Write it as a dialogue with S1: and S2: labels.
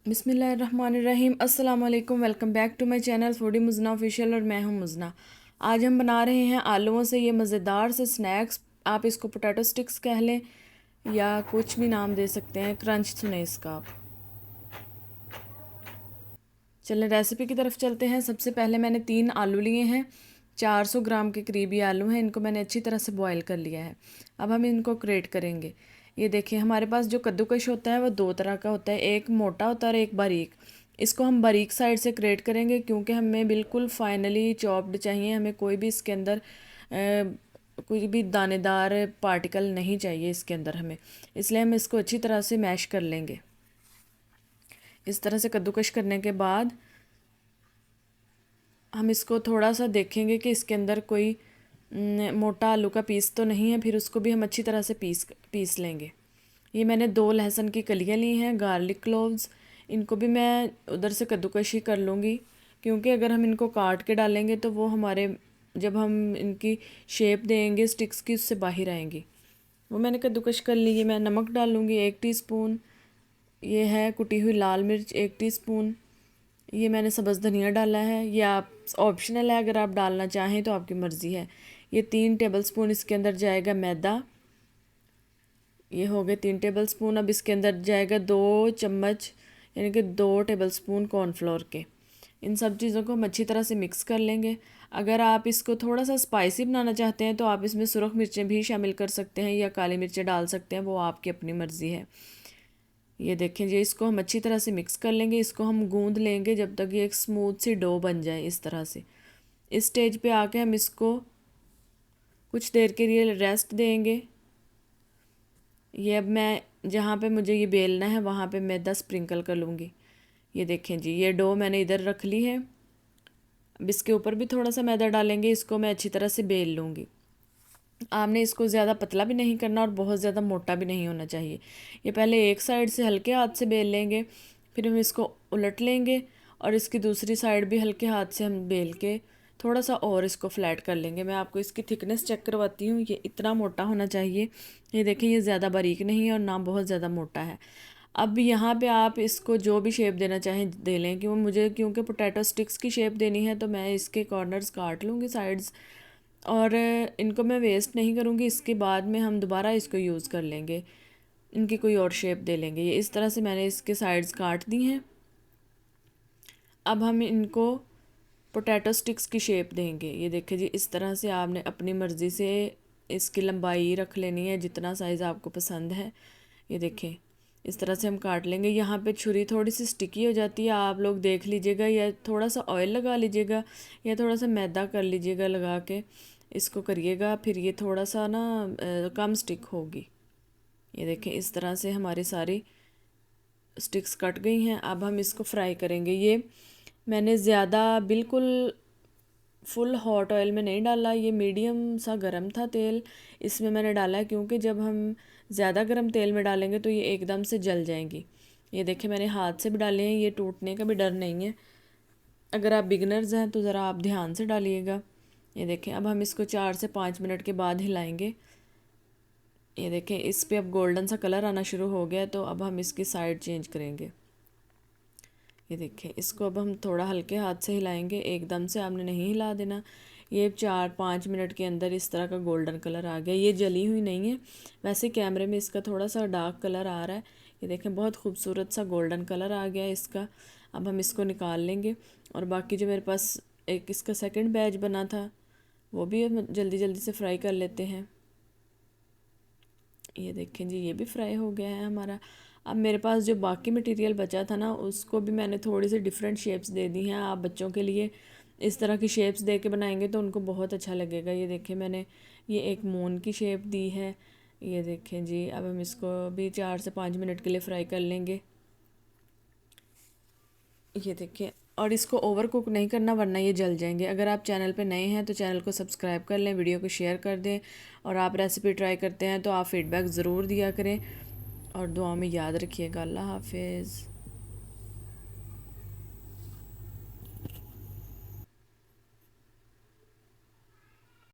S1: बिस्मिल्लाहिर्रहमानिर्रहीम। अस्सलाम वालेकुम। Welcome back to my channel foodie Muzna official और मैं हूं मुज़ना। आज हम बना रहे हैं आलूओं से ये मज़ेदार से स्नैक्स। आप इसको पोटैटो स्टिक्स कह लें या कुछ भी नाम दे सकते हैं। क्रंच सुने इसका आप। चलें रेसिपी की तरफ चलते हैं। सबसे पहले मैंने 3 आलू लिए हैं। 400 ग्राम के करीब ये आलू हैं। इनको मैंने अच्छी तरह से बॉयल कर लिया है। अब हम इनको ग्रेट करेंगे। ये देखिए हमारे पास जो कद्दूकश होता है वो 2 तरह का होता है, एक मोटा होता है और एक बारीक। इसको हम बारीक साइड से ग्रेट करेंगे क्योंकि हमें बिल्कुल फाइनली चॉप्ड चाहिए। हमें कोई भी इसके अंदर कोई भी दानेदार पार्टिकल नहीं चाहिए इसके अंदर हमें, इसलिए हम इसको अच्छी तरह से मैश कर लेंगे। इस तरह से कद्दूकश करने के बाद हम इसको थोड़ा सा देखेंगे कि इसके अंदर कोई मोटा आलू का पीस तो नहीं है, फिर उसको भी हम अच्छी तरह से पीस लेंगे। ये मैंने 2 लहसुन की कलियाँ ली हैं, गार्लिक क्लोव्स। इनको भी मैं उधर से कद्दूकश ही कर लूँगी क्योंकि अगर हम इनको काट के डालेंगे तो वो हमारे जब हम इनकी शेप देंगे स्टिक्स की उससे बाहर आएंगी। वो मैंने कद्दूकश कर ली। ये मैं नमक डालूँगी 1 टीस्पून। ये है कुटी हुई लाल मिर्च 1 टीस्पून। ये मैंने सब्ज़ धनिया डाला है। ये आप ऑप्शनल है, अगर आप डालना चाहें तो आपकी मर्ज़ी है। ये 3 टेबलस्पून इसके अंदर जाएगा मैदा। ये हो गए 3 टेबलस्पून। अब इसके अंदर जाएगा 2 चम्मच यानी कि 2 टेबलस्पून कॉर्नफ्लोर के। इन सब चीज़ों को हम अच्छी तरह से मिक्स कर लेंगे। अगर आप इसको थोड़ा सा स्पाइसी बनाना चाहते हैं तो आप इसमें सुरख मिर्चें भी शामिल कर सकते हैं या काली मिर्चें डाल सकते हैं, वो आपकी अपनी मर्ज़ी है। ये देखें जी, इसको हम अच्छी तरह से मिक्स कर लेंगे। इसको हम गूंद लेंगे जब तक ये एक स्मूथ सी डो बन जाए इस तरह से। इस स्टेज पे आके हम इसको कुछ देर के लिए रेस्ट देंगे। ये अब मैं जहाँ पे मुझे ये बेलना है वहाँ पे मैदा स्प्रिंकल कर लूँगी। ये देखें जी, ये डो मैंने इधर रख ली है। अब इसके ऊपर भी थोड़ा सा मैदा डालेंगे। इसको मैं अच्छी तरह से बेल लूँगी। आपने इसको ज़्यादा पतला भी नहीं करना और बहुत ज़्यादा मोटा भी नहीं होना चाहिए। ये पहले एक साइड से हल्के हाथ से बेल लेंगे, फिर हम इसको उलट लेंगे और इसकी दूसरी साइड भी हल्के हाथ से हम बेल के थोड़ा सा और इसको फ्लैट कर लेंगे। मैं आपको इसकी थिकनेस चेक करवाती हूँ। ये इतना मोटा होना चाहिए। ये देखें, ये ज़्यादा बारीक नहीं है और ना बहुत ज़्यादा मोटा है। अब यहाँ पे आप इसको जो भी शेप देना चाहें दे लें। क्यों मुझे क्योंकि पोटैटो स्टिक्स की शेप देनी है तो मैं इसके कॉर्नर्स काट लूँगी साइड्स, और इनको मैं वेस्ट नहीं करूँगी। इसके बाद में हम दोबारा इसको यूज़ कर लेंगे, इनकी कोई और शेप दे लेंगे। ये इस तरह से मैंने इसके साइड्स काट दी हैं। अब हम इनको पोटैटो स्टिक्स की शेप देंगे। ये देखिए जी, इस तरह से आपने अपनी मर्ज़ी से इसकी लंबाई रख लेनी है जितना साइज़ आपको पसंद है। ये देखें, इस तरह से हम काट लेंगे। यहाँ पे छुरी थोड़ी सी स्टिकी हो जाती है, आप लोग देख लीजिएगा, या थोड़ा सा ऑयल लगा लीजिएगा या थोड़ा सा मैदा कर लीजिएगा, लगा के इसको करिएगा, फिर ये थोड़ा सा ना कम स्टिक होगी। ये देखें, इस तरह से हमारी सारी स्टिक्स कट गई हैं। अब हम इसको फ्राई करेंगे। ये मैंने ज़्यादा बिल्कुल फुल हॉट ऑयल में नहीं डाला, ये मीडियम सा गर्म था तेल, इसमें मैंने डाला है क्योंकि जब हम ज़्यादा गर्म तेल में डालेंगे तो ये एकदम से जल जाएंगी। ये देखें, मैंने हाथ से भी डाले हैं, ये टूटने का भी डर नहीं है। अगर आप बिगनर्स हैं तो ज़रा आप ध्यान से डालिएगा। ये देखें, अब हम इसको 4 से 5 मिनट के बाद हिलाएंगे। ये देखें, इस पे अब गोल्डन सा कलर आना शुरू हो गया, तो अब हम इसकी साइड चेंज करेंगे। ये देखें, इसको अब हम थोड़ा हल्के हाथ से हिलाएंगे, एकदम से आपने नहीं हिला देना। ये 4-5 मिनट के अंदर इस तरह का गोल्डन कलर आ गया। ये जली हुई नहीं है, वैसे कैमरे में इसका थोड़ा सा डार्क कलर आ रहा है। ये देखें, बहुत खूबसूरत सा गोल्डन कलर आ गया इसका। अब हम इसको निकाल लेंगे और बाकी जो मेरे पास एक इसका सेकंड बैच बना था वो भी हम जल्दी जल्दी से फ्राई कर लेते हैं। ये देखें जी, ये भी फ्राई हो गया है हमारा। अब मेरे पास जो बाकी मटेरियल बचा था ना, उसको भी मैंने थोड़ी सी डिफरेंट शेप्स दे दी हैं। आप बच्चों के लिए इस तरह की शेप्स दे के बनाएंगे तो उनको बहुत अच्छा लगेगा। ये देखें, मैंने ये एक मून की शेप दी है। ये देखें जी, अब हम इसको भी 4 से 5 मिनट के लिए फ्राई कर लेंगे। ये देखें, और इसको ओवर कुक नहीं करना वरना ये जल जाएंगे। अगर आप चैनल पे नए हैं तो चैनल को सब्सक्राइब कर लें, वीडियो को शेयर कर दें, और आप रेसिपी ट्राई करते हैं तो आप फीडबैक ज़रूर दिया करें और दुआ में याद रखिएगा। अल्लाह हाफिज़।